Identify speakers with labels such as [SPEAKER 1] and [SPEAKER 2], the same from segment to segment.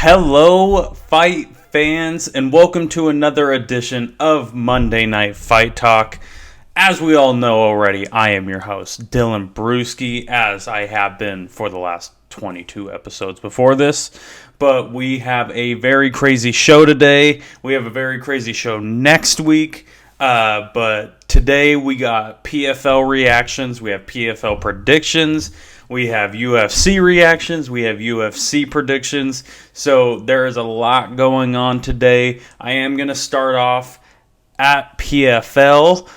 [SPEAKER 1] Hello, fight fans, and welcome to another edition of Monday Night Fight Talk. As we all know already, I am your host, Dylan Brewski, as I have been for the last 22 episodes before this. But we have a very crazy show today. We have a very crazy show next week. But today we got PFL reactions, we have PFL predictions, we have UFC reactions, we have UFC predictions. So there is a lot going on today. I am going to start off at PFL.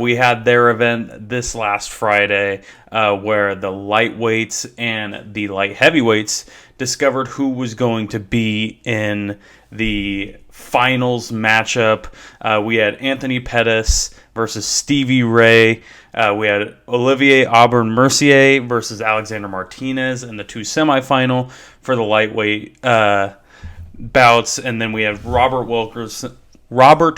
[SPEAKER 1] We had their event this last Friday where the lightweights and the light heavyweights discovered who was going to be in the finals matchup. We had Anthony Pettis versus Stevie Ray. We had Olivier Aubin-Mercier versus Alexander Martinez in the two semifinal for the lightweight bouts. And then we have Robert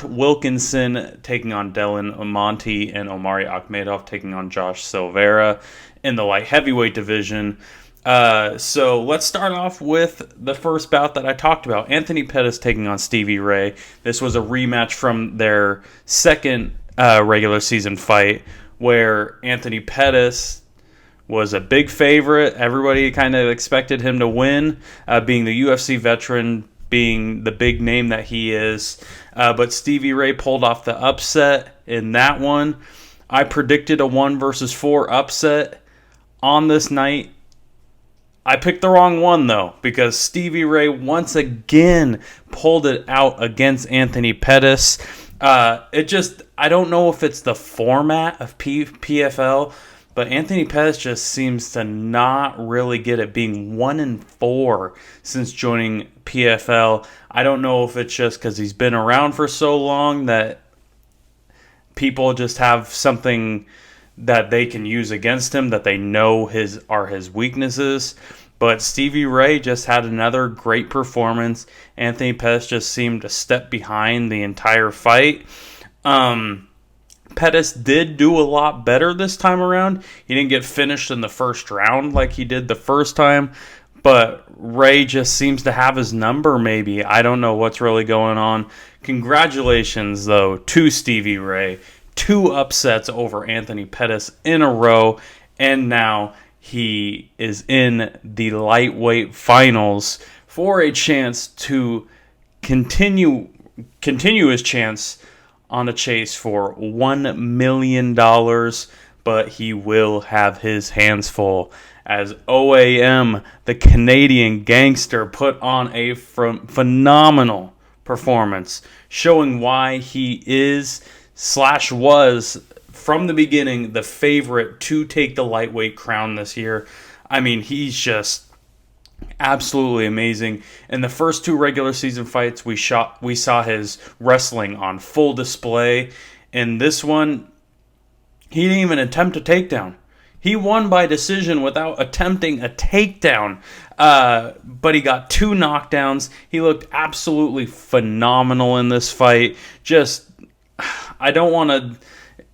[SPEAKER 1] Wilkinson taking on Dylan Monty and Omari Akhmedov taking on Josh Silvera in the light heavyweight division. So let's start off with the first bout that I talked about. Anthony Pettis taking on Stevie Ray. This was a rematch from their second regular season fight where Anthony Pettis was a big favorite. Everybody kind of expected him to win, being the UFC veteran, being the big name that he is. But Stevie Ray pulled off the upset in that one. I predicted a 1-4 upset on this night. I picked the wrong one, though, because Stevie Ray once again pulled it out against Anthony Pettis. I don't know if it's the format of PFL, but Anthony Pettis just seems to not really get it, being 1-4 since joining PFL. I don't know if it's just because he's been around for so long that people just have something that they can use against him that they know are his weaknesses. But Stevie Ray just had another great performance. Anthony Pettis just seemed to step behind the entire fight. Pettis did do a lot better this time around. He didn't get finished in the first round like he did the first time. But Ray just seems to have his number, maybe. I don't know what's really going on. Congratulations, though, to Stevie Ray. 2 upsets over Anthony Pettis in a row. And now he is in the lightweight finals for a chance to continue his chance on a chase for $1 million. But he will have his hands full as OAM, the Canadian gangster, put on a phenomenal performance, showing why he was from the beginning the favorite to take the lightweight crown this year. I mean, he's just absolutely amazing. In the first 2 regular season fights, we saw his wrestling on full display. In this one, he didn't even attempt a takedown. He won by decision without attempting a takedown. But he got 2 knockdowns. He looked absolutely phenomenal in this fight.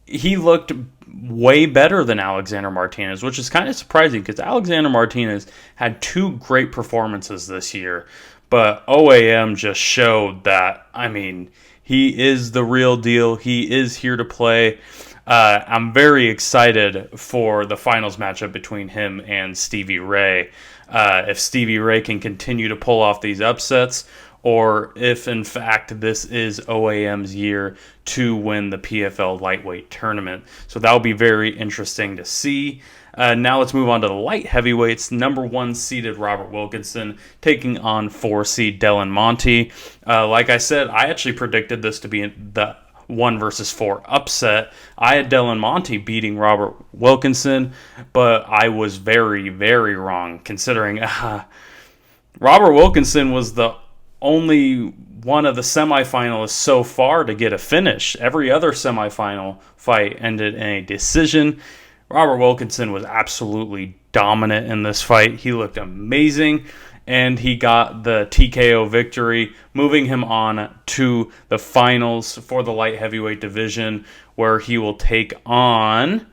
[SPEAKER 1] He looked way better than Alexander Martinez, which is kind of surprising because Alexander Martinez had 2 great performances this year. But OAM just showed that, I mean, he is the real deal. He is here to play. I'm very excited for the finals matchup between him and Stevie Ray. If Stevie Ray can continue to pull off these upsets, or if, in fact, this is OAM's year to win the PFL lightweight tournament. So that will be very interesting to see. Now let's move on to the light heavyweights. Number 1 seeded Robert Wilkinson taking on 4 seed Dylan Monty. Like I said, I actually predicted this to be the 1-4 upset. I had Dylan Monty beating Robert Wilkinson, but I was very, very wrong, considering Robert Wilkinson was the only one of the semifinalists so far to get a finish. Every other semifinal fight ended in a decision. Robert Wilkinson was absolutely dominant in this fight. He looked amazing, and he got the TKO victory, moving him on to the finals for the light heavyweight division, where he will take on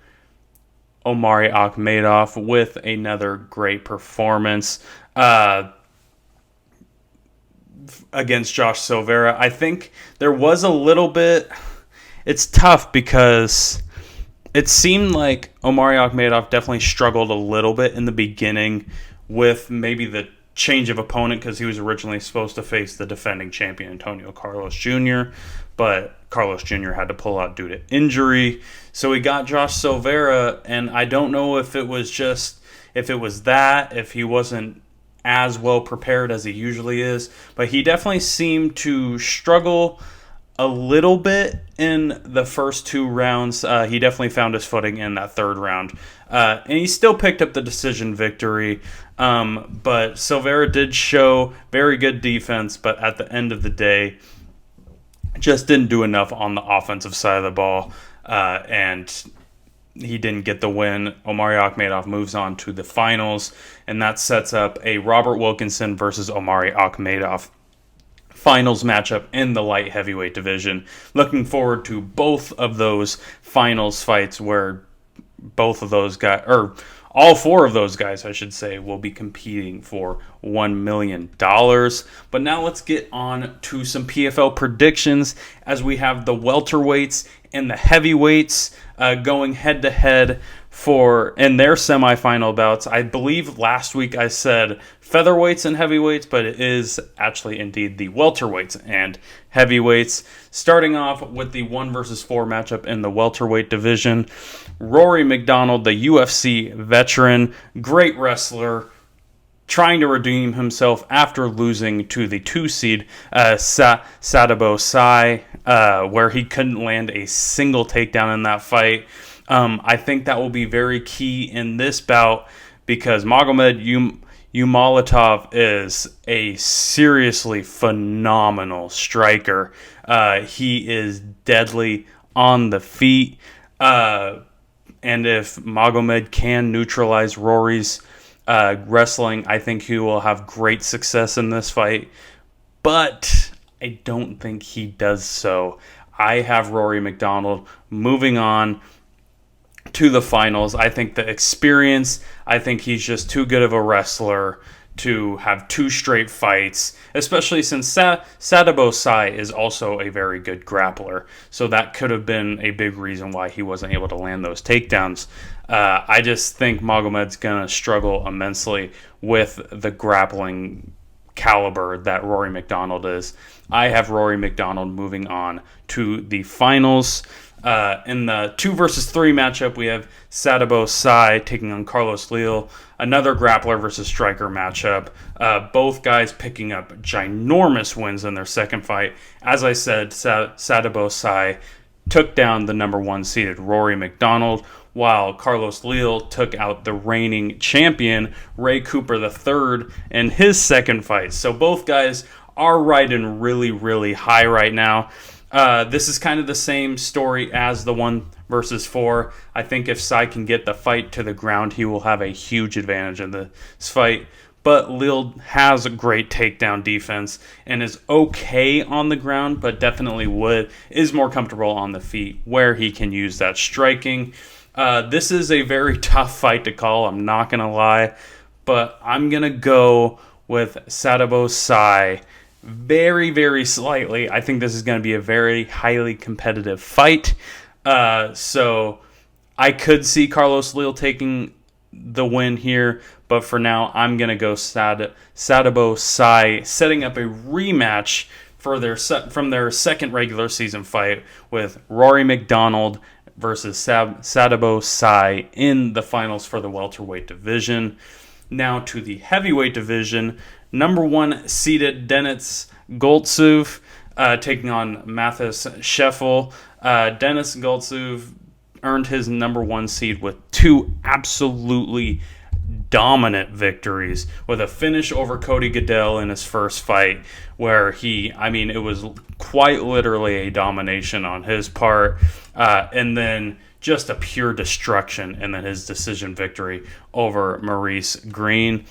[SPEAKER 1] Omari Akhmedov with another great performance. against Josh Silvera. I think there was a little bit. It's tough because it seemed like Omari Akhmedov definitely struggled a little bit in the beginning with maybe the change of opponent, because he was originally supposed to face the defending champion Antonio Carlos Jr., but Carlos Jr. had to pull out due to injury. So he got Josh Silvera, and I don't know if it was if he wasn't as well prepared as he usually is, but he definitely seemed to struggle a little bit in the first 2 rounds. He definitely found his footing in that 3rd round. And he still picked up the decision victory. But Silvera did show very good defense, but at the end of the day, just didn't do enough on the offensive side of the ball. And he didn't get the win. Omari Akhmedov moves on to the finals, and that sets up a Robert Wilkinson versus Omari Akhmedov finals matchup in the light heavyweight division. Looking forward to both of those finals fights, where both of those guys, or all 4 of those guys, I should say, will be competing for $1 million. But now let's get on to some PFL predictions, as we have the welterweights and the heavyweights going head-to-head in their semifinal bouts. I believe last week I said featherweights and heavyweights, but it is actually indeed the welterweights and heavyweights. Starting off with the 1 versus 4 matchup in the welterweight division. Rory MacDonald, the UFC veteran, great wrestler, trying to redeem himself after losing to the 2 seed Sadabo Sai, where he couldn't land a single takedown in that fight. I think that will be very key in this bout, because Magomed Umalatov is a seriously phenomenal striker. He is deadly on the feet. And if Magomed can neutralize Rory's wrestling, I think he will have great success in this fight. But I don't think he does so. I have Rory MacDonald moving on to the finals. I think the experience, I think he's just too good of a wrestler to have 2 straight fights, especially since Sadabo Sai is also a very good grappler. So that could have been a big reason why he wasn't able to land those takedowns. I just think Magomed's going to struggle immensely with the grappling caliber that Rory MacDonald is. I have Rory MacDonald moving on to the finals. In the 2 versus 3 matchup, we have Sadabo Sai taking on Carlos Leal, another grappler versus striker matchup. Both guys picking up ginormous wins in their second fight. As I said, Sadabo Sai took down the number 1 seeded Rory MacDonald, while Carlos Leal took out the reigning champion Ray Cooper III in his second fight. So both guys are riding really, really high right now. This is kind of the same story as the 1 versus 4. I think if Sai can get the fight to the ground, he will have a huge advantage in this fight. But Leal has a great takedown defense and is okay on the ground, but definitely is more comfortable on the feet, where he can use that striking. This is a very tough fight to call, I'm not going to lie, but I'm going to go with Sadabo Sai very, very slightly. I think this is going to be a very highly competitive fight. So I could see Carlos Leal taking the win here, but for now, I'm going to go Sadabo Sai, setting up a rematch from their second regular season fight with Rory MacDonald versus Sadabo Sai in the finals for the welterweight division. Now to the heavyweight division. Number 1 seeded Denis Goltsev taking on Mathis Scheffel. Denis Goltsev earned his number 1 seed with 2 absolutely dominant victories, with a finish over Cody Goodell in his first fight, where it was quite literally a domination on his part, and then just a pure destruction, and then his decision victory over Maurice Green.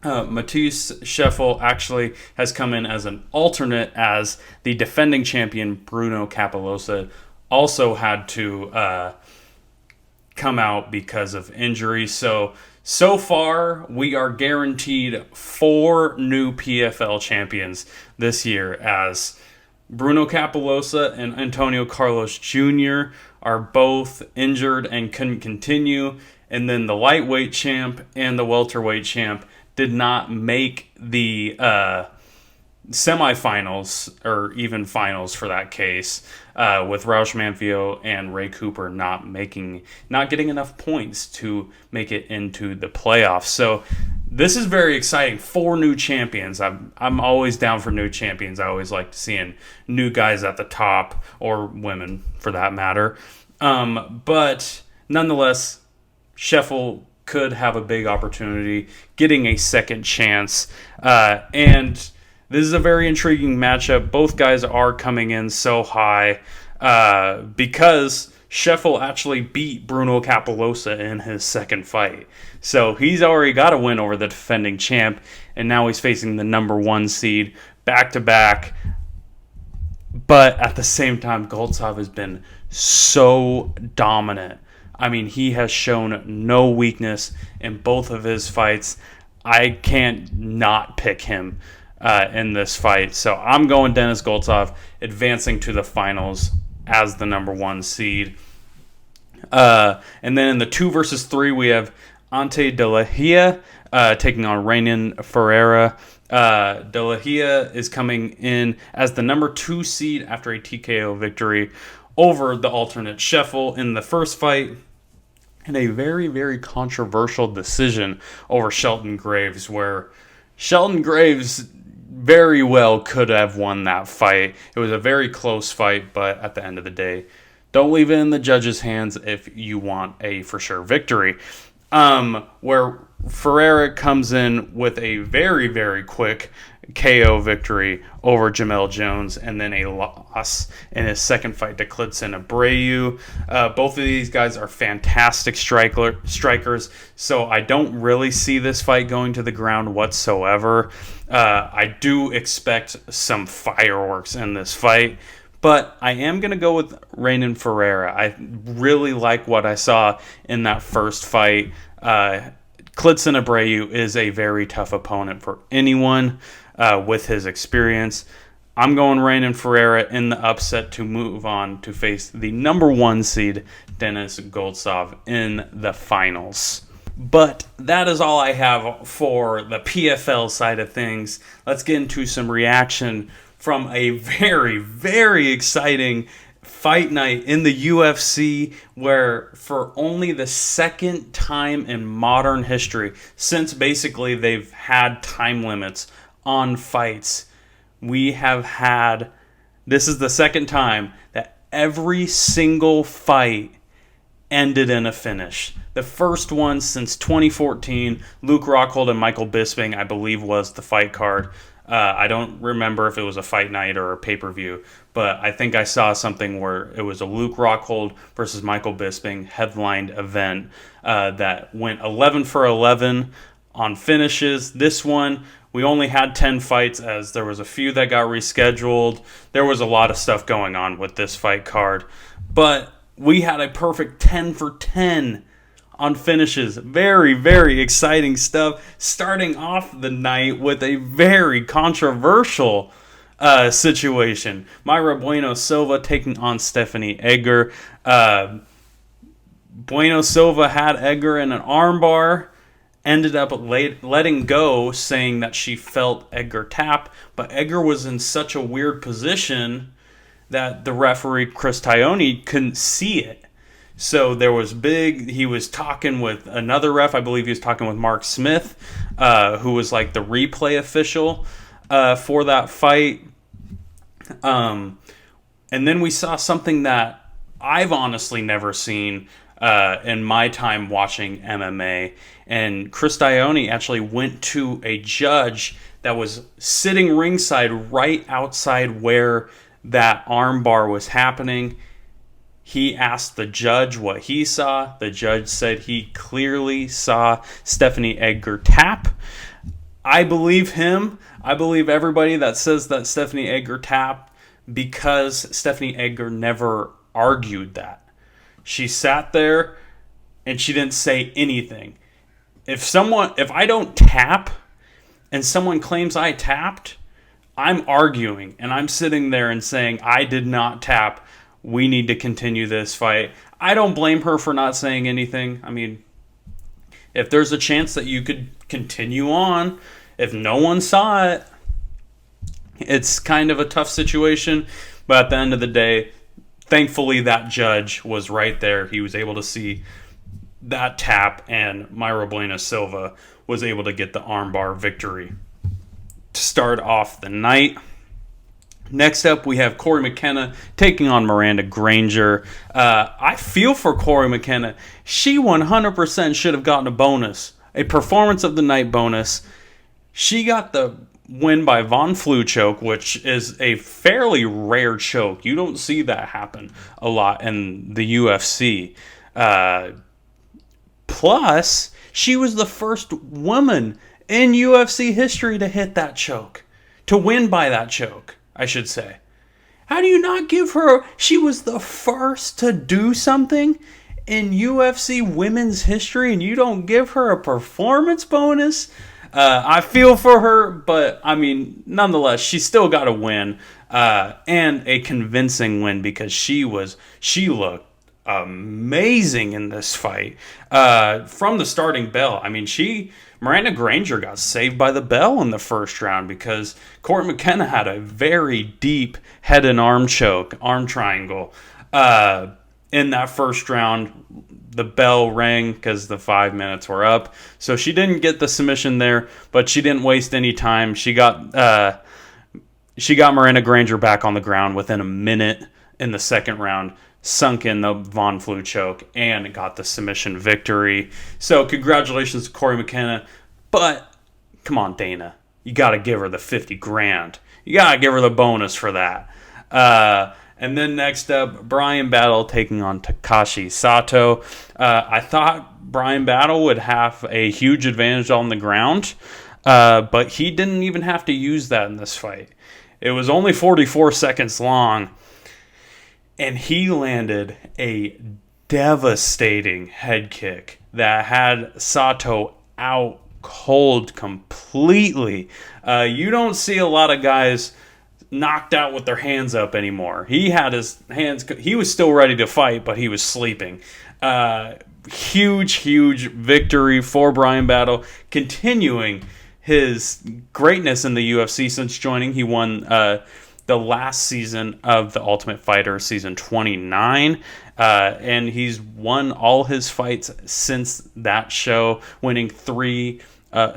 [SPEAKER 1] Mathis Scheffel actually has come in as an alternate, as the defending champion Bruno Capolosa also had to come out because of injury. So So far, we are guaranteed 4 new PFL champions this year, as Bruno Capolosa and Antonio Carlos Jr. are both injured and couldn't continue. And then the lightweight champ and the welterweight champ did not make the semifinals, or even finals for that case, with Roush Manfio and Ray Cooper not getting enough points to make it into the playoffs. So this is very exciting. 4 new champions. I'm always down for new champions. I always like seeing new guys at the top, or women for that matter. But nonetheless, Scheffel could have a big opportunity, getting a second chance. And this is a very intriguing matchup. Both guys are coming in so high because Scheffel actually beat Bruno Capolosa in his second fight. So he's already got a win over the defending champ, and now he's facing the number 1 seed back-to-back. But at the same time, Goltsov has been so dominant. I mean, he has shown no weakness in both of his fights. I can't not pick him in this fight. So I'm going Denis Goltsov, advancing to the finals as the number 1 seed. And then in the 2 versus 3, we have Ante De La Hoya taking on Renan Ferreira. De La Hoya is coming in as the number 2 seed after a TKO victory over the alternate Scheffel in the first fight, and a very, very controversial decision over Shelton Graves, where Shelton Graves very well could have won that fight. It was a very close fight, but at the end of the day, don't leave it in the judges' hands if you want a for sure victory. Where Ferreira comes in with a very, very quick KO victory over Jamel Jones, and then a loss in his second fight to Klidson Abreu. Both of these guys are fantastic strikers, so I don't really see this fight going to the ground whatsoever. I do expect some fireworks in this fight, but I am going to go with Renan Ferreira. I really like what I saw in that first fight. Klidson Abreu is a very tough opponent for anyone with his experience. I'm going Renan Ferreira in the upset to move on to face the number 1 seed, Denis Goltsov, in the finals. But that is all I have for the PFL side of things. Let's get into some reaction from a very, very exciting fight night in the UFC, where for only the second time in modern history, since basically they've had time limits on fights, this is the second time that every single fight ended in a finish. The first one since 2014, Luke Rockhold and Michael Bisping, I believe, was the fight card. I don't remember if it was a fight night or a pay-per-view, but I think I saw something where it was a Luke Rockhold versus Michael Bisping headlined event that went 11 for 11 on finishes. This one, we only had 10 fights, as there was a few that got rescheduled. There was a lot of stuff going on with this fight card, but we had a perfect 10 for 10 on finishes. Very, very exciting stuff. Starting off the night with a very controversial situation. Myra Bueno Silva taking on Stephanie Edgar. Bueno Silva had Edgar in an armbar, ended up letting go, saying that she felt Edgar tap, but Edgar was in such a weird position that the referee, Chris Taioni, couldn't see it. So there was he was talking with another ref. I believe he was talking with Mark Smith, who was like the replay official for that fight. And then we saw something that I've honestly never seen in my time watching MMA. And Chris Taioni actually went to a judge that was sitting ringside right outside where that armbar was happening. He asked the judge what he saw. The judge said he clearly saw Stephanie Edgar tap. I believe him. I believe everybody that says that Stephanie Edgar tapped, because Stephanie Edgar never argued that. She sat there and she didn't say anything. if I don't tap and someone claims I tapped, I'm arguing and I'm sitting there and saying I did not tap. We need to continue this fight. I don't blame her for not saying anything. I mean, if there's a chance that you could continue on, if no one saw it, it's kind of a tough situation. But at the end of the day, thankfully that judge was right there. He was able to see that tap, and Myra Silva was able to get the armbar victory to start off the night. Next up, we have Corey McKenna taking on Miranda Granger. I feel for Corey McKenna. She 100% should have gotten a bonus, a performance of the night bonus. She got the win by Von Flue choke, which is a fairly rare choke. You don't see that happen a lot in the UFC. Plus, she was the first woman in UFC history to hit that choke, to win by that choke, I should say. How do you not give her... She was the first to do something in UFC women's history, and you don't give her a performance bonus? I feel for her, but, I mean, nonetheless, she still got a win, and a convincing win, because she looked amazing in this fight. From the starting bell, I mean, Miranda Granger got saved by the bell in the first round because Corey McKenna had a very deep head and arm triangle. In that first round, the bell rang because the 5 minutes were up. So she didn't get the submission there, but she didn't waste any time. She got Miranda Granger back on the ground within a minute in the second round, sunk in the Von Flue choke, and got the submission victory. So congratulations to Corey McKenna, but come on, Dana. You got to give her the $50,000. You got to give her the bonus for that. And then next up, Bryan Battle taking on Takashi Sato. I thought Bryan Battle would have a huge advantage on the ground, but he didn't even have to use that in this fight. It was only 44 seconds long, and he landed a devastating head kick that had Sato out cold completely. You don't see a lot of guys knocked out with their hands up anymore. He had his hands... He was still ready to fight, but he was sleeping. Huge victory for Bryan Battle, continuing his greatness in the UFC since joining. He won the last season of The Ultimate Fighter, season 29, and he's won all his fights since that show, winning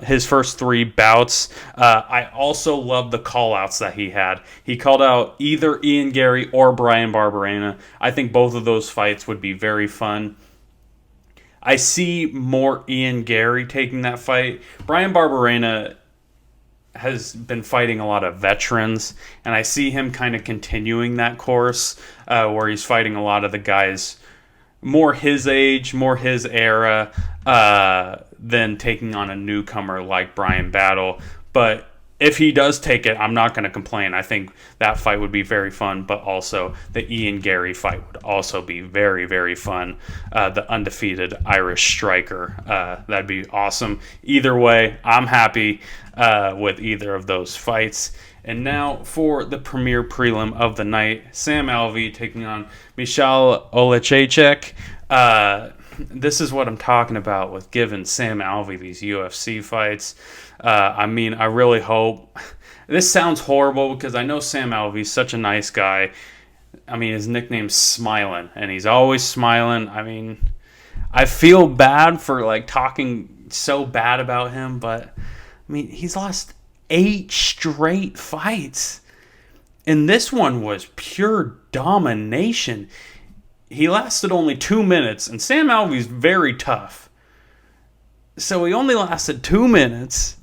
[SPEAKER 1] his first 3 bouts. I also love the call-outs that he had. He called out either Ian Gary or Bryan Barberena. I think both of those fights would be very fun. I see more Ian Gary taking that fight. Bryan Barberena has been fighting a lot of veterans, and I see him kind of continuing that course where he's fighting a lot of the guys more his age, more his era, than taking on a newcomer like Bryan Battle. But if he does take it, I'm not going to complain. I think that fight would be very fun, but also the Ian Gary fight would also be very, very fun. The undefeated Irish striker. That'd be awesome. Either way, I'm happy with either of those fights. And now for the premier prelim of the night, Sam Alvey taking on Michal Oleksiejczuk. This is what I'm talking about with giving Sam Alvey these UFC fights. I mean, I really hope... This sounds horrible because I know Sam Alvey's such a nice guy. I mean, his nickname's Smiling, and he's always smiling. I mean, I feel bad for talking so bad about him, but I mean, he's lost 8 straight fights. And this one was pure domination. He lasted only 2 minutes, and Sam Alvey's very tough. So he only lasted 2 minutes.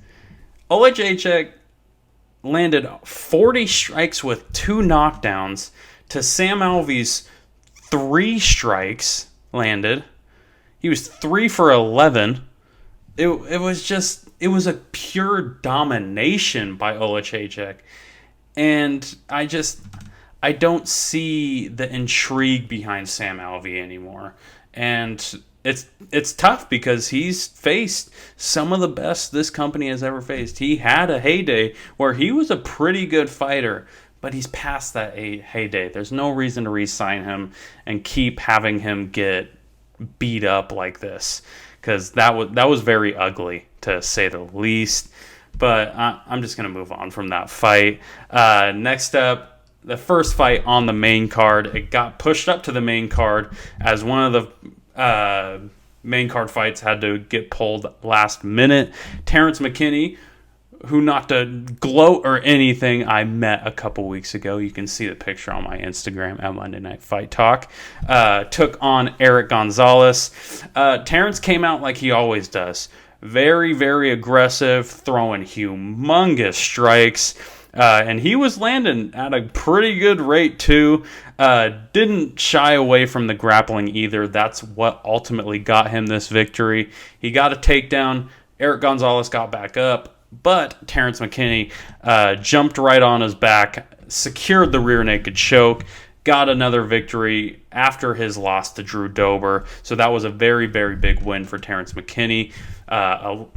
[SPEAKER 1] Oleksiejczuk landed 40 strikes with 2 knockdowns to Sam Alvey's 3 strikes landed. He was 3 for 11. It was a pure domination by Oleksiejczuk. And I don't see the intrigue behind Sam Alvey anymore. And it's tough because he's faced some of the best this company has ever faced. He had a heyday where he was a pretty good fighter, but he's past that heyday. There's no reason to re-sign him and keep having him get beat up like this, because that was very ugly, to say the least. But I'm just going to move on from that fight. Next up, the first fight on the main card. It got pushed up to the main card as one of the main card fights had to get pulled last minute. Terence McKinney, who, not to gloat or anything, I met a couple weeks ago. You can see the picture on my Instagram at Monday Night Fight Talk. Took on Eric Gonzalez. Terence came out like he always does. Very, very aggressive, throwing humongous strikes. And he was landing at a pretty good rate, too. Didn't shy away from the grappling either. That's what ultimately got him this victory. He got a takedown. Eric Gonzalez got back up. But Terence McKinney jumped right on his back, secured the rear naked choke, got another victory after his loss to Drew Dober. So that was a very, very big win for Terence McKinney.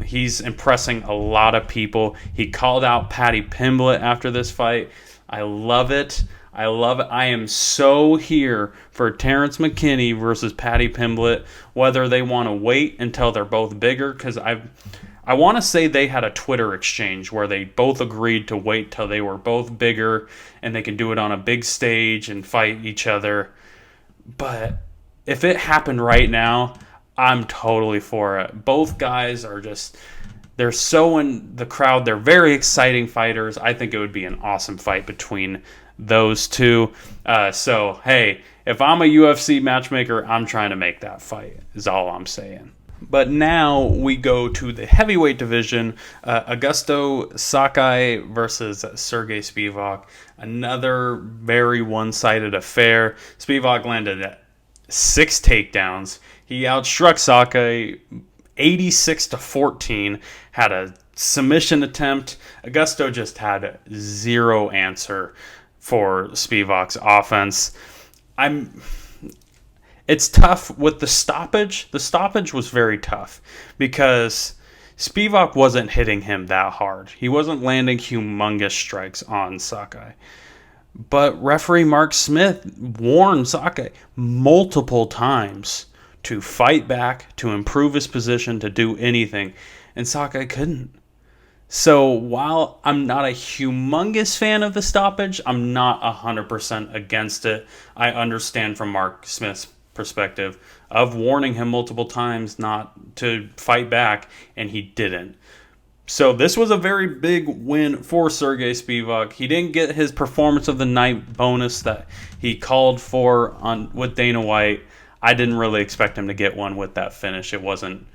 [SPEAKER 1] He's impressing a lot of people. He called out Paddy Pimblett after this fight. I love it. I am so here for Terence McKinney versus Paddy Pimblett, whether they want to wait until they're both bigger, because I want to say they had a Twitter exchange where they both agreed to wait till they were both bigger and they can do it on a big stage and fight each other. But if it happened right now, I'm totally for it. Both guys are they're so in the crowd. They're very exciting fighters. I think it would be an awesome fight between those two. So, hey, if I'm a UFC matchmaker, I'm trying to make that fight, is all I'm saying. But now we go to the heavyweight division. Augusto Sakai versus Sergey Spivak. Another very one-sided affair. Spivak landed 6 takedowns. He outstruck Sakai 86-14. Had a submission attempt. Augusto just had zero answer for Spivak's offense. It's tough with the stoppage. The stoppage was very tough because Spivak wasn't hitting him that hard. He wasn't landing humongous strikes on Sakai. But referee Mark Smith warned Sakai multiple times to fight back, to improve his position, to do anything. And Sakai couldn't. So while I'm not a humongous fan of the stoppage, I'm not 100% against it. I understand from Mark Smith's perspective of warning him multiple times not to fight back, and he didn't. So this was a very big win for Sergey Spivak. He didn't get his performance of the night bonus that he called for with Dana White. I didn't really expect him to get one with that finish. It wasn't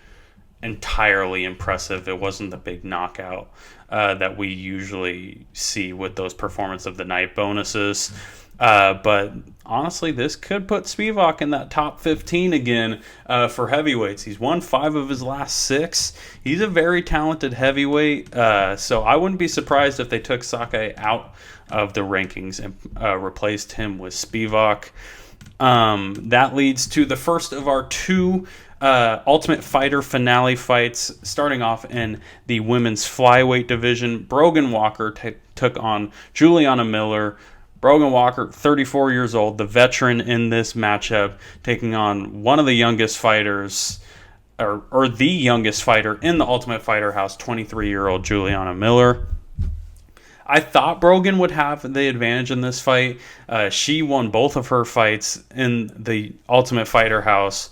[SPEAKER 1] entirely impressive. It wasn't the big knockout that we usually see with those performance of the night bonuses. But honestly, this could put Spivak in that top 15 again for heavyweights. He's won 5 of his last 6. He's a very talented heavyweight. So I wouldn't be surprised if they took Sakai out of the rankings and replaced him with Spivak. That leads to the first of our 2 Ultimate Fighter finale fights, starting off in the women's flyweight division. Brogan Walker took on Juliana Miller. Brogan Walker, 34 years old, the veteran in this matchup, taking on one of the youngest fighters, or the youngest fighter in the Ultimate Fighter house, 23-year-old Juliana Miller. I thought Brogan would have the advantage in this fight. She won both of her fights in the Ultimate Fighter house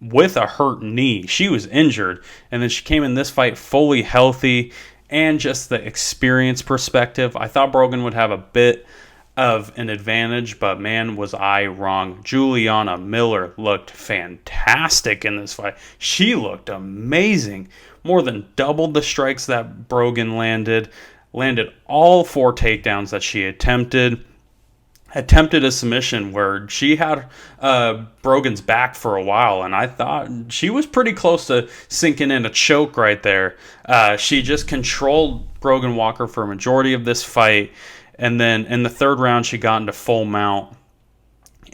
[SPEAKER 1] with a hurt knee. She was injured, and then she came in this fight fully healthy. And just the experience perspective, I thought Brogan would have a bit of an advantage, but man, was I wrong. Juliana Miller looked fantastic in this fight. She looked amazing. More than doubled the strikes that Brogan landed. Landed all 4 takedowns that she attempted. Attempted a submission where she had Brogan's back for a while, and I thought she was pretty close to sinking in a choke right there. She just controlled Brogan Walker for a majority of this fight, and then in the 3rd round she got into full mount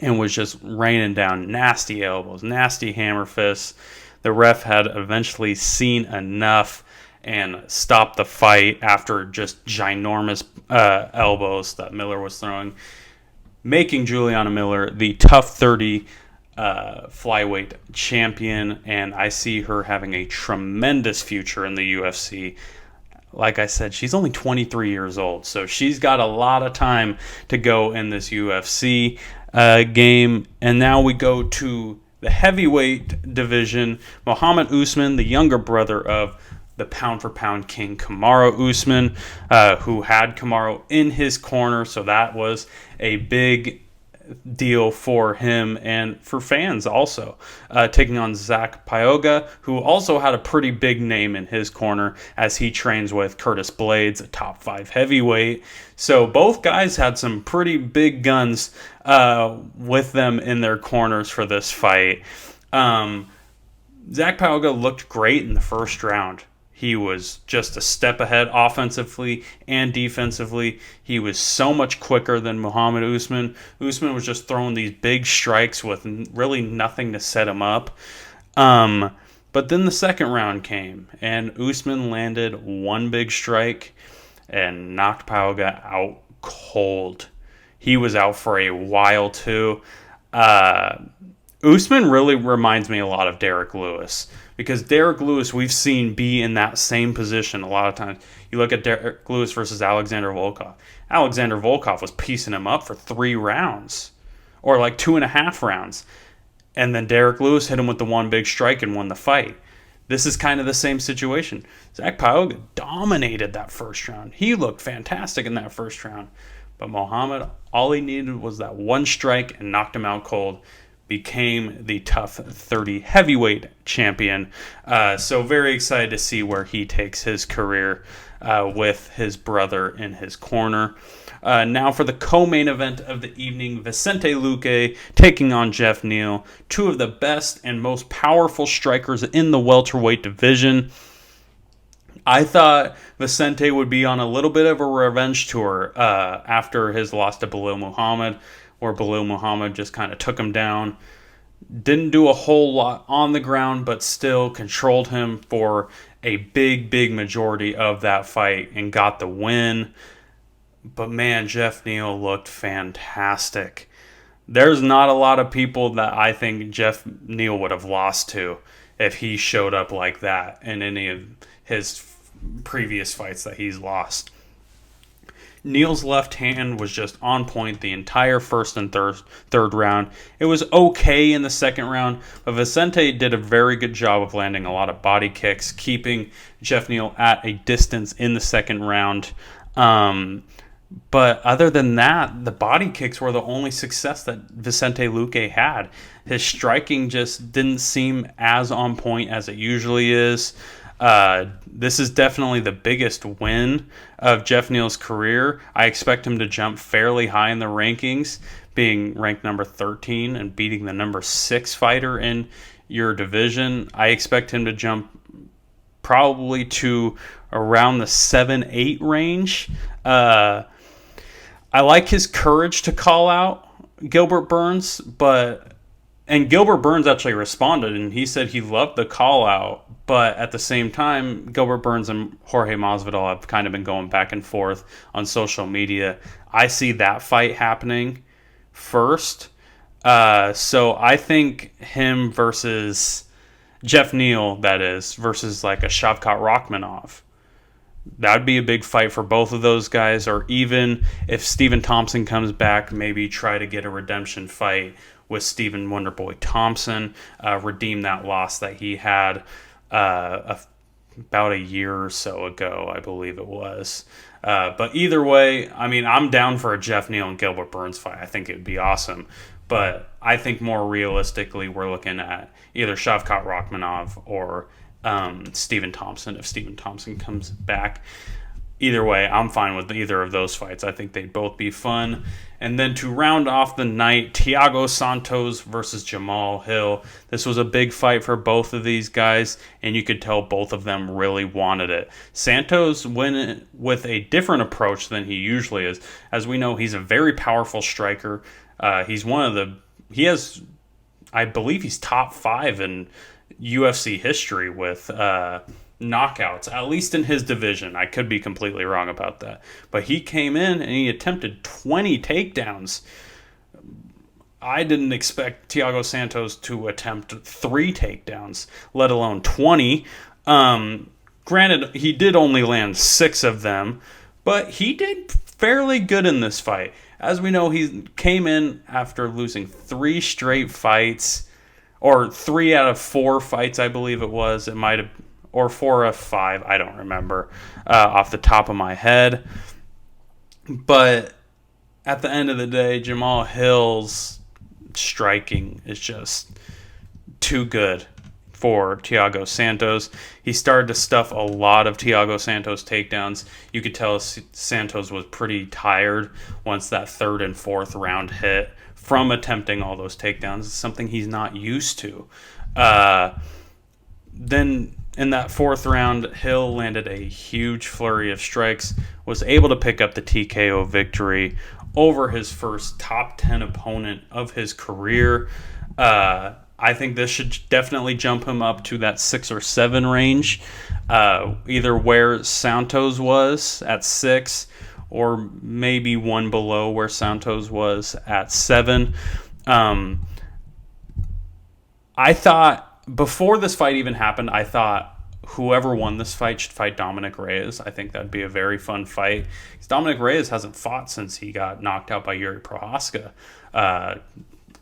[SPEAKER 1] and was just raining down nasty elbows, nasty hammer fists. The ref had eventually seen enough and stopped the fight after just ginormous elbows that Miller was throwing, making Juliana Miller the Tough 30 flyweight champion, and I see her having a tremendous future in the UFC. Like I said, she's only 23 years old, so she's got a lot of time to go in this UFC game. And now we go to the heavyweight division. Muhammad Usman, the younger brother of the pound-for-pound king Kamaru Usman, who had Kamaru in his corner, so that was a big deal for him and for fans also. Taking on Zach Pyoga, who also had a pretty big name in his corner as he trains with Curtis Blades, a top 5 heavyweight. So both guys had some pretty big guns with them in their corners for this fight. Zach Pyoga looked great in the first round. He was just a step ahead offensively and defensively. He was so much quicker than Muhammad Usman. Usman was just throwing these big strikes with really nothing to set him up. But then the second round came, and Usman landed one big strike and knocked Pyoga out cold. He was out for a while too. Usman really reminds me a lot of Derek Lewis, because Derek Lewis we've seen be in that same position a lot of times. You look at Derek Lewis versus Alexander Volkov. Alexander Volkov was piecing him up for 3 rounds, or like 2.5 rounds. And then Derek Lewis hit him with the one big strike and won the fight. This is kind of the same situation. Zach Pyoga dominated that first round. He looked fantastic in that first round. But Muhammad, all he needed was that one strike and knocked him out cold. Became the Tough 30 heavyweight champion. So very excited to see where he takes his career with his brother in his corner. Now for the co-main event of the evening, Vicente Luque taking on Jeff Neal, two of the best and most powerful strikers in the welterweight division. I thought Vicente would be on a little bit of a revenge tour after his loss to Belal Muhammad, where Belal Muhammad just kind of took him down. Didn't do a whole lot on the ground, but still controlled him for a big majority of that fight and got the win. But man, Jeff Neal looked fantastic. There's not a lot of people that I think Jeff Neal would have lost to if he showed up like that in any of his previous fights that he's lost. Neal's left hand was just on point the entire first and third round. It was okay in the second round, but Vicente did a very good job of landing a lot of body kicks, keeping Jeff Neal at a distance in the second round. But other than that, the body kicks were the only success that Vicente Luque had. His striking just didn't seem as on point as it usually is. This is definitely the biggest win of Jeff Neal's career. I expect him to jump fairly high in the rankings, being ranked number 13 and beating the number 6 fighter in your division. I expect him to jump probably to around the 7-8 range. I like his courage to call out Gilbert Burns, and Gilbert Burns actually responded, and he said he loved the call out. But at the same time, Gilbert Burns and Jorge Masvidal have kind of been going back and forth on social media. I see that fight happening first. So I think him versus Jeff Neal, that is, versus like a Shavkat Rakhmonov. That would be a big fight for both of those guys. Or even if Stephen Thompson comes back, maybe try to get a redemption fight with Stephen Wonderboy Thompson, redeem that loss that he had about a year or so ago, I believe it was. But either way, I mean, I'm down for a Jeff Neal and Gilbert Burns fight. I think it would be awesome. But I think more realistically, we're looking at either Shavkat Rakhmonov or Stephen Thompson if Stephen Thompson comes back. Either way, I'm fine with either of those fights. I think they'd both be fun. And then to round off the night, Thiago Santos versus Jamal Hill. This was a big fight for both of these guys, and you could tell both of them really wanted it. Santos went with a different approach than he usually is. As we know, he's a very powerful striker. He's one of the he has, I believe he's top 5 in UFC history with knockouts, at least in his division. I could be completely wrong about that. But he came in and he attempted 20 takedowns. I didn't expect Thiago Santos to attempt 3 takedowns, let alone 20. Granted, he did only land 6 of them, but he did fairly good in this fight. As we know, he came in after losing 3 straight fights, or 3 out of 4 fights, I believe it was. It might have, or 4 out of 5, I don't remember off the top of my head. But at the end of the day, Jamal Hill's striking is just too good for Thiago Santos. He started to stuff a lot of Thiago Santos takedowns. You could tell Santos was pretty tired once that 3rd and 4th round hit from attempting all those takedowns. It's something he's not used to. Then in that 4th round, Hill landed a huge flurry of strikes, was able to pick up the TKO victory over his first top 10 opponent of his career. I think this should definitely jump him up to that 6 or 7 range, either where Santos was at 6 or maybe one below where Santos was at 7. I thought, before this fight even happened, I thought whoever won this fight should fight Dominick Reyes. I think that'd be a very fun fight. Because Dominick Reyes hasn't fought since he got knocked out by Yuri Prochazka,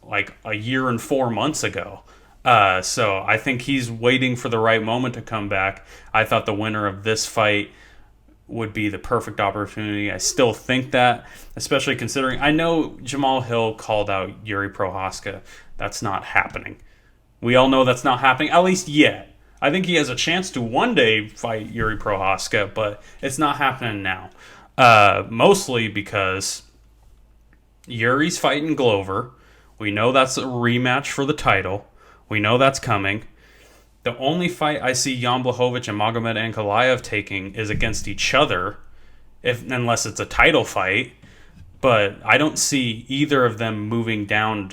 [SPEAKER 1] like a year and 4 months ago. So I think he's waiting for the right moment to come back. I thought the winner of this fight would be the perfect opportunity. I still think that, especially considering, I know Jamal Hill called out Yuri Prochazka. That's not happening. We all know that's not happening, at least yet. I think he has a chance to one day fight Yuri Prochazka, but it's not happening now. Mostly because Yuri's fighting Glover. We know that's a rematch for the title. We know that's coming. The only fight I see Jan Blachowicz and Magomed Ankalaev taking is against each other, unless it's a title fight. But I don't see either of them going down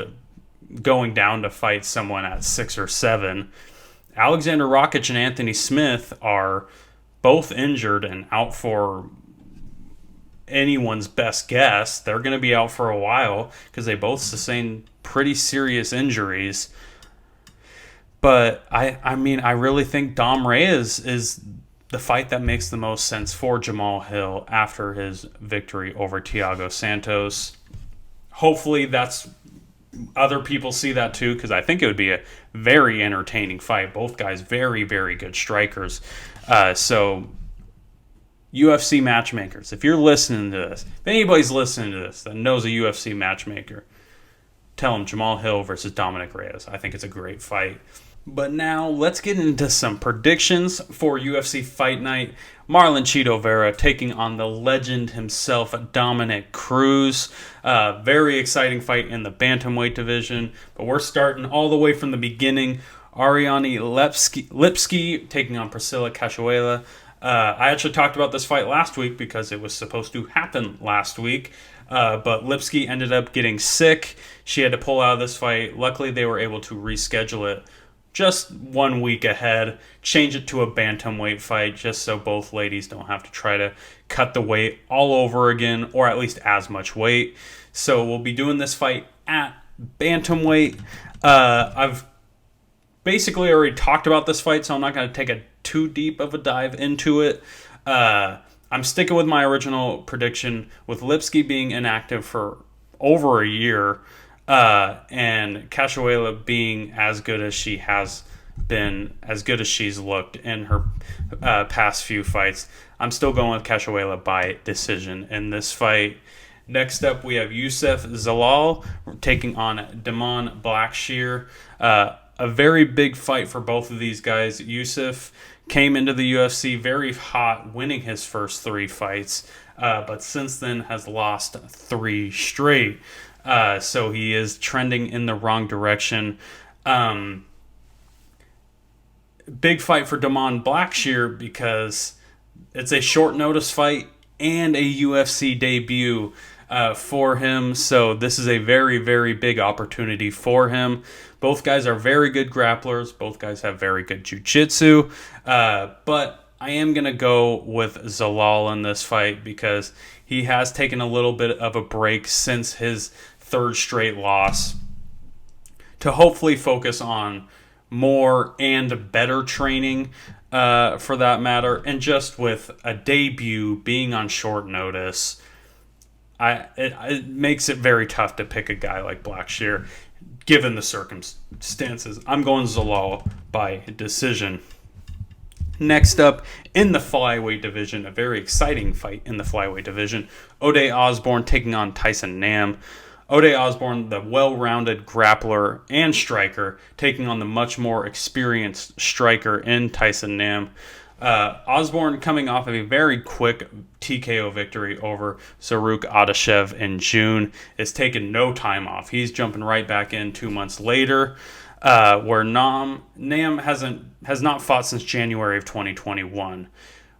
[SPEAKER 1] to fight someone at 6 or 7. Alexander Rakic and Anthony Smith are both injured and out for anyone's best guess. They're going to be out for a while because they both sustained pretty serious injuries. But I mean, I really think Dom Reyes is the fight that makes the most sense for Jamal Hill after his victory over Thiago Santos. Hopefully that's other people see that too, because I think it would be a very entertaining fight. Both guys very, very good strikers. So UFC matchmakers, if you're listening to this, if anybody's listening to this that knows a UFC matchmaker, tell them Jamal Hill versus Dominick Reyes. I think it's a great fight. But now let's get into some predictions for UFC Fight Night. Marlon Chito Vera taking on the legend himself, Dominick Cruz. Very exciting fight in the bantamweight division. But we're starting all the way from the beginning. Ariane Lipski taking on Priscilla Cachoeira. I actually talked about this fight last week because it was supposed to happen last week. But Lipski ended up getting sick. She had to pull out of this fight. Luckily, they were able to reschedule it just 1 week ahead, change it to a bantamweight fight just so both ladies don't have to try to cut the weight all over again, or at least as much weight. So we'll be doing this fight at bantamweight. I've basically already talked about this fight, so I'm not going to take too deep of a dive into it. I'm sticking with my original prediction with Lipski being inactive for over a year. And Cachoeira being as good as she has been, as good as she's looked in her past few fights. I'm still going with Cachoeira by decision in this fight. Next up, we have Youssef Zalal taking on Damon Blackshear. A very big fight for both of these guys. Youssef came into the UFC very hot, winning his first 3 fights, but since then has lost 3 straight. So he is trending in the wrong direction. Big fight for Damon Blackshear because it's a short notice fight and a UFC debut for him. So this is a very, very big opportunity for him. Both guys are very good grapplers. Both guys have very good jiu-jitsu. But I am going to go with Zalal in this fight because he has taken a little bit of a break since his third straight loss to hopefully focus on more and better training for that matter. And just with a debut being on short notice, it makes it very tough to pick a guy like Blackshear given the circumstances. I'm going Zalal by decision. Next up, in the flyweight division, a very exciting fight in the flyweight division. Ode Osborne taking on Tyson Nam. Ode Osborne, the well-rounded grappler and striker, taking on the much more experienced striker in Tyson Nam. Osborne coming off of a very quick TKO victory over Zaruk Adashev in June. Is taking no time off. He's jumping right back in 2 months later. Where Nam has not fought since January of 2021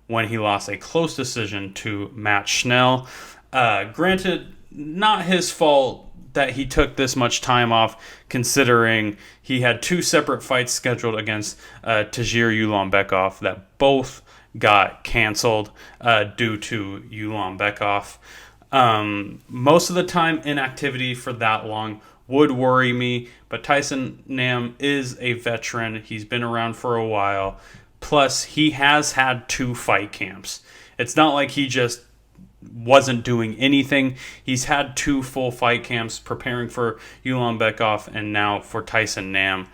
[SPEAKER 1] when he lost a close decision to Matt Schnell. Granted, not his fault that he took this much time off, considering he had 2 separate fights scheduled against Tagir Ulanbekov that both got canceled due to Ulanbekov. Most of the time, inactivity for that long would worry me, but Tyson Nam is a veteran. He's been around for a while. Plus, he has had 2 fight camps. It's not like he just wasn't doing anything. He's had 2 full fight camps preparing for Ulanbekov and now for Tyson Nam.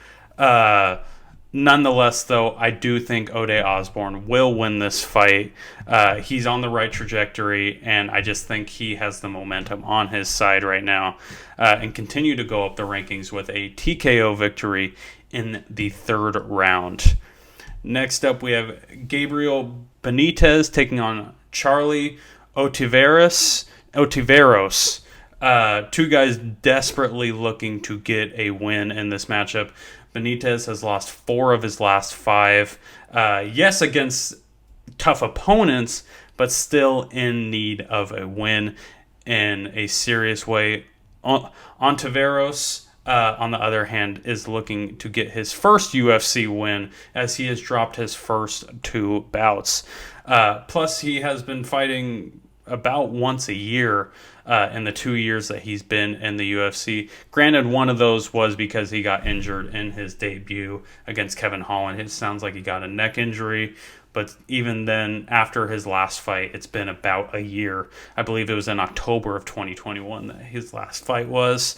[SPEAKER 1] Nonetheless, though, I do think Ode Osborne will win this fight. He's on the right trajectory, and I just think he has the momentum on his side right now and continue to go up the rankings with a TKO victory in the 3rd round. Next up, we have Gabriel Benitez taking on Charlie Otiveros. 2 guys desperately looking to get a win in this matchup. Benitez has lost 4 of his last 5. Yes, against tough opponents, but still in need of a win in a serious way. Ontiveros, on the other hand, is looking to get his first UFC win as he has dropped his first 2 bouts. Plus, he has been fighting about once a year in the 2 years that he's been in the UFC. Granted, one of those was because he got injured in his debut against Kevin Holland. It sounds like he got a neck injury, but even then, after his last fight, it's been about a year. I believe it was in October of 2021 that his last fight was.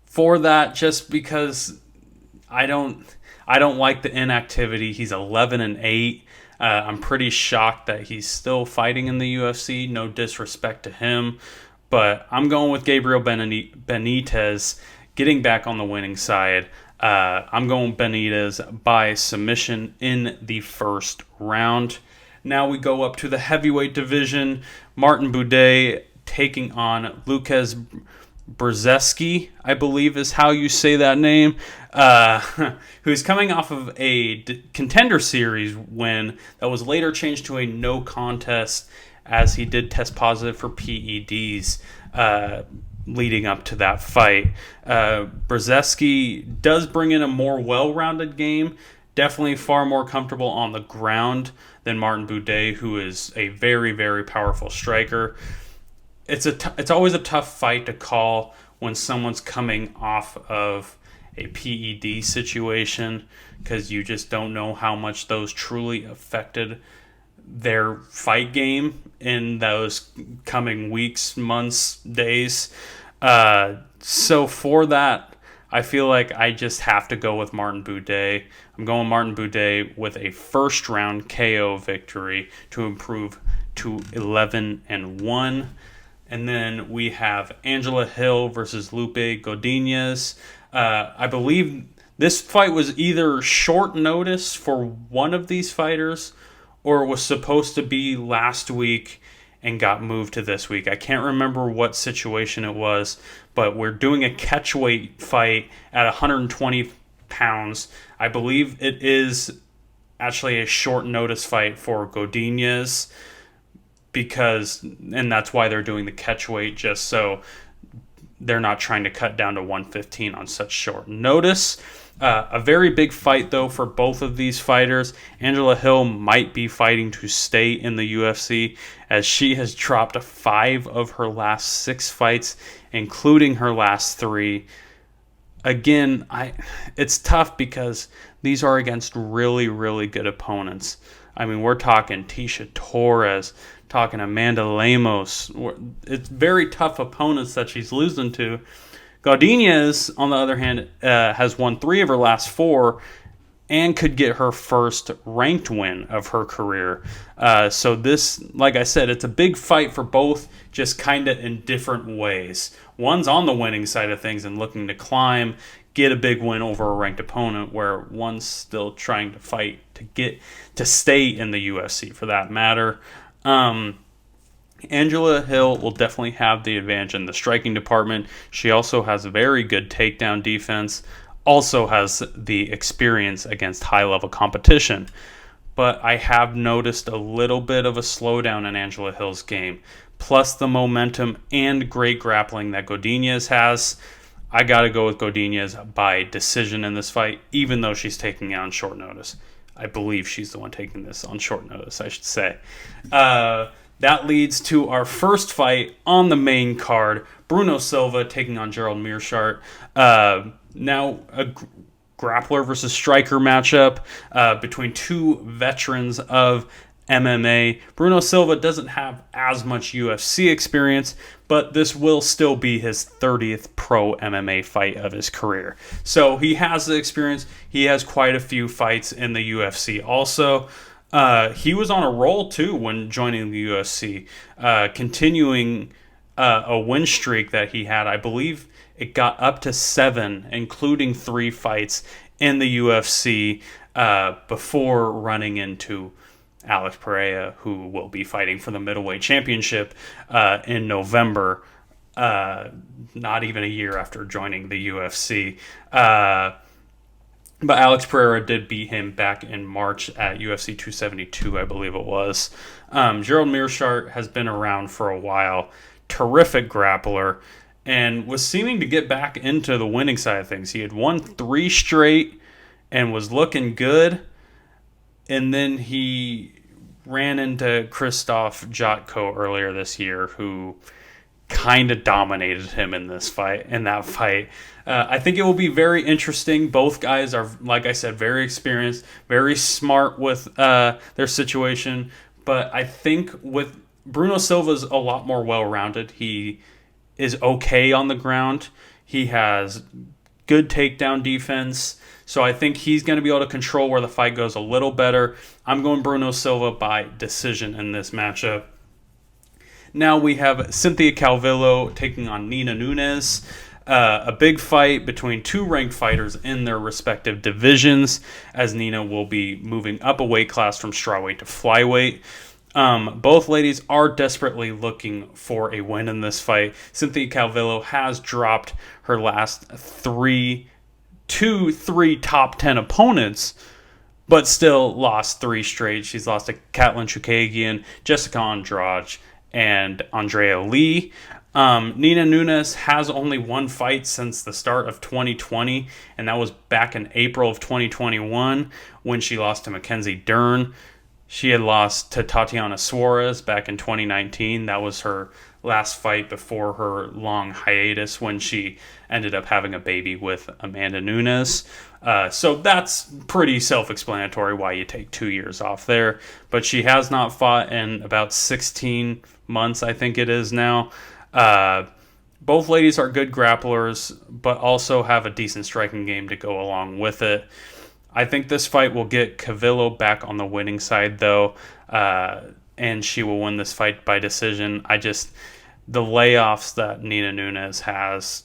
[SPEAKER 1] For that, just because I don't like the inactivity. He's 11-8. I'm pretty shocked that he's still fighting in the UFC. No disrespect to him. But I'm going with Gabriel Benitez getting back on the winning side. I'm going Benitez by submission in the 1st round. Now we go up to the heavyweight division. Martin Buday taking on Lucas Brzeski, I believe is how you say that name, who's coming off of a Contender Series win that was later changed to a no contest as he did test positive for PEDs leading up to that fight. Brzeski does bring in a more well-rounded game, definitely far more comfortable on the ground than Martin Buday, who is a very, very powerful striker. It's always a tough fight to call when someone's coming off of a PED situation because you just don't know how much those truly affected their fight game in those coming weeks, months, days. So for that, I feel like I just have to go with Martin Buday. I'm going Martin Buday with a 1st round KO victory to improve to 11-1. And then we have Angela Hill versus Lupe Godinez. I believe this fight was either short notice for one of these fighters or was supposed to be last week and got moved to this week. I can't remember what situation it was, but we're doing a catchweight fight at 120 pounds. I believe it is actually a short notice fight for Godinez, and that's why they're doing the catch weight, just so they're not trying to cut down to 115 on such short notice. A very big fight, though, for both of these fighters. Angela Hill might be fighting to stay in the UFC, as she has dropped 5 of her last 6 fights, including her last 3. Again, it's tough because these are against really, really good opponents. I mean, we're talking Tisha Torres, talking Amanda Lemos. It's very tough opponents that she's losing to. Godinez, on the other hand, has won 3 of her last 4 and could get her first ranked win of her career. So this, like I said, it's a big fight for both, just kind of in different ways. One's on the winning side of things and looking to climb, get a big win over a ranked opponent, where one's still trying to fight to stay in the UFC, for that matter. Angela Hill will definitely have the advantage in the striking department. She also has a very good takedown defense, also has the experience against high-level competition. But I have noticed a little bit of a slowdown in Angela Hill's game, plus the momentum and great grappling that Godinez has. I got to go with Godinez by decision in this fight, even though she's taking it on short notice. I believe she's the one taking this on short notice, I should say. That leads to our first fight on the main card. Bruno Silva taking on Gerald Meerschaert. Now a grappler versus striker matchup between 2 veterans of MMA. Bruno Silva doesn't have as much UFC experience, but this will still be his 30th pro MMA fight of his career. So he has the experience. He has quite a few fights in the UFC also. He was on a roll, too, when joining the UFC, continuing a win streak that he had. I believe it got up to 7, including 3 fights in the UFC before running into Alex Pereira, who will be fighting for the middleweight championship in November, not even a year after joining the UFC. But Alex Pereira did beat him back in March at UFC 272, I believe it was. Gerald Meerschaert has been around for a while. Terrific grappler. And was seeming to get back into the winning side of things. He had won 3 straight and was looking good. And then he ran into Krzysztof Jotko earlier this year, who kind of dominated him in that fight. I think it will be very interesting. Both guys are, like I said, very experienced, very smart with their situation. But I think with Bruno Silva's a lot more well-rounded. He is okay on the ground. He has good takedown defense. So I think he's going to be able to control where the fight goes a little better. I'm going Bruno Silva by decision in this matchup. Now we have Cynthia Calvillo taking on Nina Nunes. A big fight between 2 ranked fighters in their respective divisions, as Nina will be moving up a weight class from strawweight to flyweight. Both ladies are desperately looking for a win in this fight. Cynthia Calvillo has dropped her last 3 top 10 opponents, but still lost 3 straight. She's lost to Katlyn Chookagian, Jessica Andrade, and Andrea Lee. Nina Nunes has only 1 fight since the start of 2020, and that was back in April of 2021 when she lost to Mackenzie Dern. She had lost to Tatiana Suarez back in 2019. That was her last fight before her long hiatus when she ended up having a baby with Amanda Nunes. So that's pretty self-explanatory why you take 2 years off there. But she has not fought in about 16 months, I think it is now. Both ladies are good grapplers, but also have a decent striking game to go along with it. I think this fight will get Calvillo back on the winning side, though, and she will win this fight by decision. The layoffs that Nina Nunes has,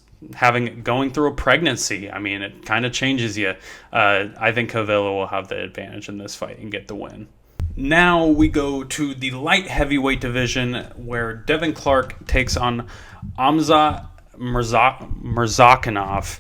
[SPEAKER 1] going through a pregnancy, I mean, it kind of changes you. I think Calvillo will have the advantage in this fight and get the win. Now we go to the light heavyweight division, where Devin Clark takes on Hamzat Murzakanov.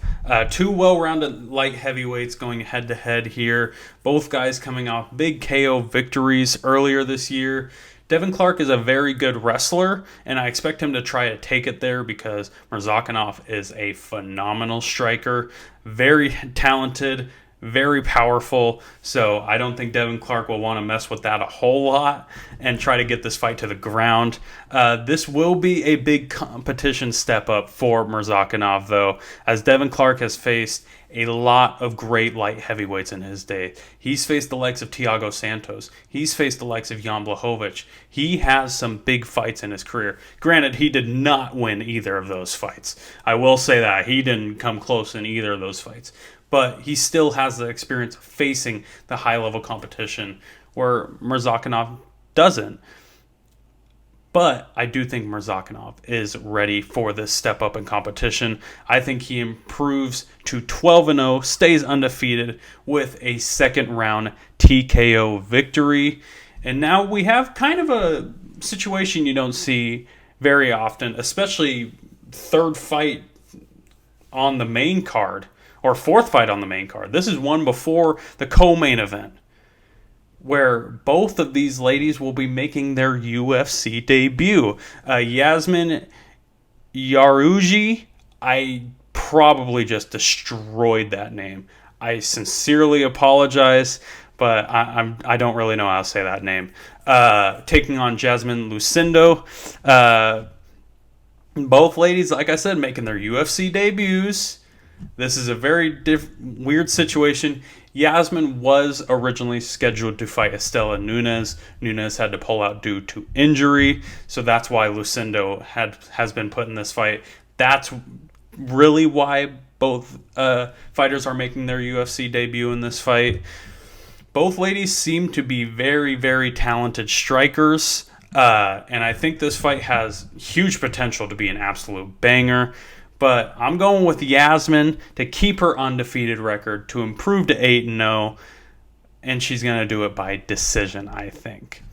[SPEAKER 1] Two well-rounded light heavyweights going head-to-head here. Both guys coming off big KO victories earlier this year. Devin Clark is a very good wrestler, and I expect him to try to take it there because Murzakanov is a phenomenal striker, very talented, very powerful, so I don't think Devin Clark will want to mess with that a whole lot and try to get this fight to the ground. This will be a big competition step up for Murzakanov, though, as Devin Clark has faced a lot of great light heavyweights in his day. He's faced the likes of Thiago Santos. He's faced the likes of Jan Blachowicz. He has some big fights in his career. Granted, he did not win either of those fights. I will say that. He didn't come close in either of those fights. But he still has the experience of facing the high-level competition where Murzakanov doesn't. But I do think Murzakanov is ready for this step up in competition. I think he improves to 12-0, stays undefeated with a second-round TKO victory. And now we have kind of a situation you don't see very often, especially third fight on the main card, or fourth fight on the main card. This is one before the co-main event, where both of these ladies will be making their UFC debut. Yasmin Yarouji, I probably just destroyed that name. I sincerely apologize, but I don't really know how to say that name. Taking on Jasmine Lucindo. Both ladies, like I said, making their UFC debuts. This is a very weird situation. Yasmin was originally scheduled to fight Estela Nunes. Nunes had to pull out due to injury, so that's why Lucindo has been put in this fight. That's really why both fighters are making their UFC debut in this fight. Both ladies seem to be very, very talented strikers, and I think this fight has huge potential to be an absolute banger. But I'm going with Yasmin to keep her undefeated record, to improve to 8-0, and she's going to do it by decision, I think.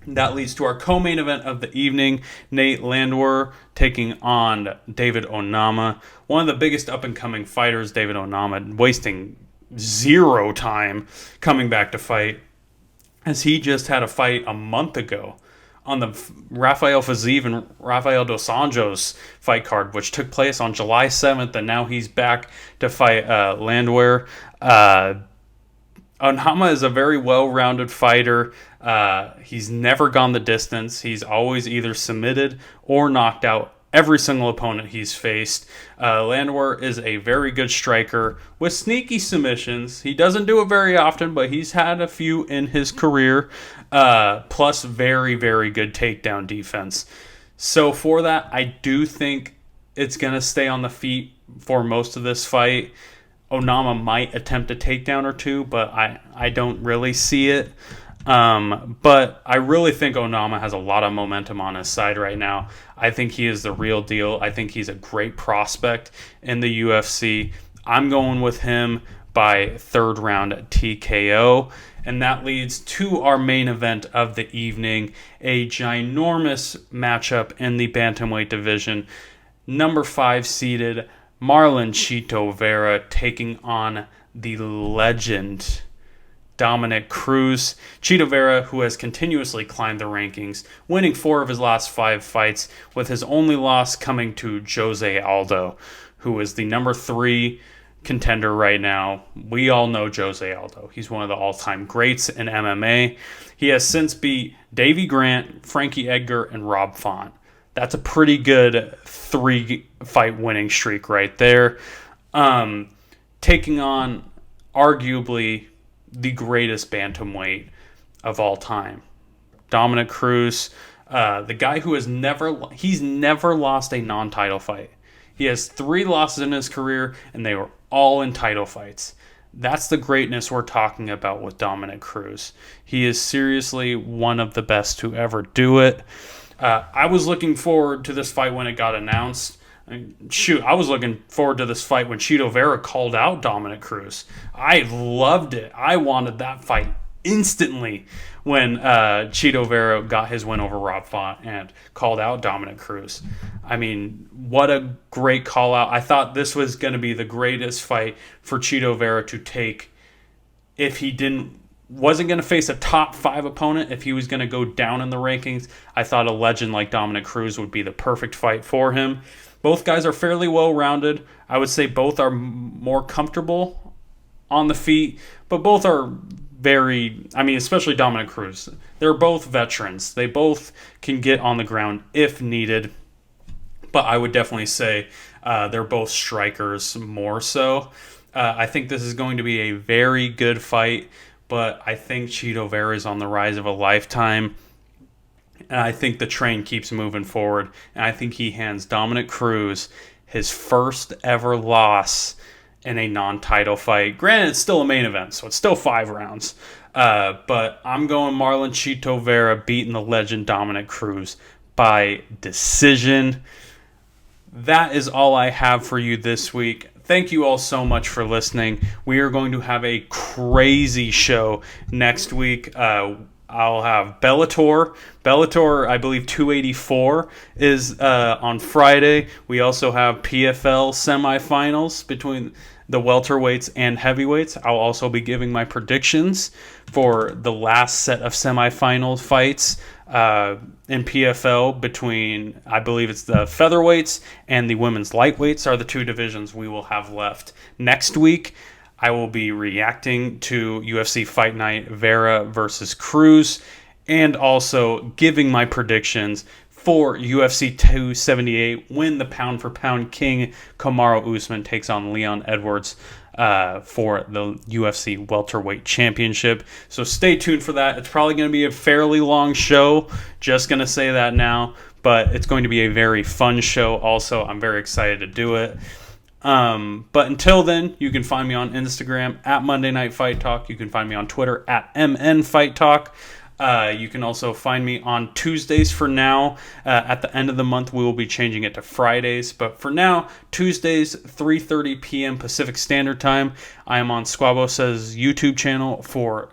[SPEAKER 1] That leads to our co-main event of the evening, Nate Landwehr taking on David Onama. One of the biggest up-and-coming fighters, David Onama, wasting zero time coming back to fight, as he just had a fight a month ago on the Rafael Fiziev and Rafael Dos Anjos fight card, which took place on July 7th, and now he's back to fight Landwehr. Onama is a very well-rounded fighter. He's never gone the distance. He's always either submitted or knocked out every single opponent he's faced. Landwehr is a very good striker with sneaky submissions. He doesn't do it very often, but he's had a few in his career. Plus very, very good takedown defense. So for that, I do think it's going to stay on the feet for most of this fight. Onama might attempt a takedown or two, but I don't really see it. But I really think Onama has a lot of momentum on his side right now. I think he is the real deal. I think he's a great prospect in the UFC. I'm going with him by third round TKO. And that leads to our main event of the evening, a ginormous matchup in the bantamweight division. Number 5 seeded Marlon Chito Vera taking on the legend Dominick Cruz. Chito Vera, who has continuously climbed the rankings, winning 4 of his last 5 fights, with his only loss coming to Jose Aldo, who is the number 3 contender right now. We all know Jose Aldo. He's one of the all-time greats in MMA. He has since beat Davey Grant, Frankie Edgar, and Rob Font. That's a pretty good 3-fight winning streak right there. Taking on arguably the greatest bantamweight of all time, Dominick Cruz, the guy who has never lost a non-title fight. He has 3 losses in his career, and they were all in title fights. That's the greatness we're talking about with Dominick Cruz. He is seriously one of the best to ever do it. I was looking forward to this fight when it got announced. I was looking forward to this fight when Chito Vera called out Dominick Cruz. I loved it. I wanted that fight instantly when Chito Vera got his win over Rob Font and called out Dominick Cruz. I mean, what a great call out. I thought this was going to be the greatest fight for Chito Vera to take if he wasn't going to face a top 5 opponent. If he was going to go down in the rankings, I thought a legend like Dominick Cruz would be the perfect fight for him. Both guys are fairly well-rounded. I would say both are more comfortable on the feet, but both are especially Dominick Cruz. They're both veterans. They both can get on the ground if needed, but I would definitely say they're both strikers more so. I think this is going to be a very good fight, but I think Chito Vera is on the rise of a lifetime, and I think the train keeps moving forward, and I think he hands Dominick Cruz his first ever loss in a non-title fight. Granted, it's still a main event, so it's still 5 rounds, but I'm going Marlon Chito Vera beating the legend Dominick Cruz by decision. That is all I have for you this week. Thank you all so much for listening. We are going to have a crazy show next week. I'll have Bellator. Bellator, I believe 284 is on Friday. We also have PFL semifinals between the welterweights and heavyweights. I'll also be giving my predictions for the last set of semifinal fights in PFL between, I believe it's the featherweights and the women's lightweights are the 2 divisions we will have left. Next week, I will be reacting to UFC Fight Night Vera versus Cruz and also giving my predictions for UFC 278 when the pound-for-pound king Kamaru Usman takes on Leon Edwards for the UFC welterweight championship. So stay tuned for that. It's probably going to be a fairly long show. Just going to say that now. But it's going to be a very fun show also. I'm very excited to do it. But until then, you can find me on Instagram at Monday Night Fight Talk. You can find me on Twitter at MN Fight Talk. You can also find me on Tuesdays for now. At the end of the month, we will be changing it to Fridays. But for now, Tuesdays, 3:30 p.m. Pacific Standard Time. I am on Squabos's YouTube channel for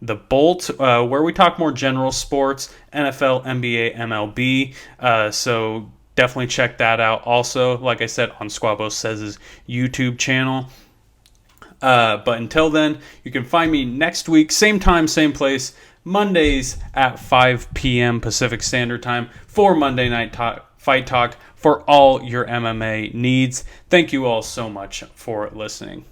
[SPEAKER 1] The Bolt, where we talk more general sports, NFL, NBA, MLB. So definitely check that out. Also, like I said, on Squabos's YouTube channel. But until then, you can find me next week, same time, same place, Mondays at 5 p.m. Pacific Standard Time for Monday Night Fight Talk for all your MMA needs. Thank you all so much for listening.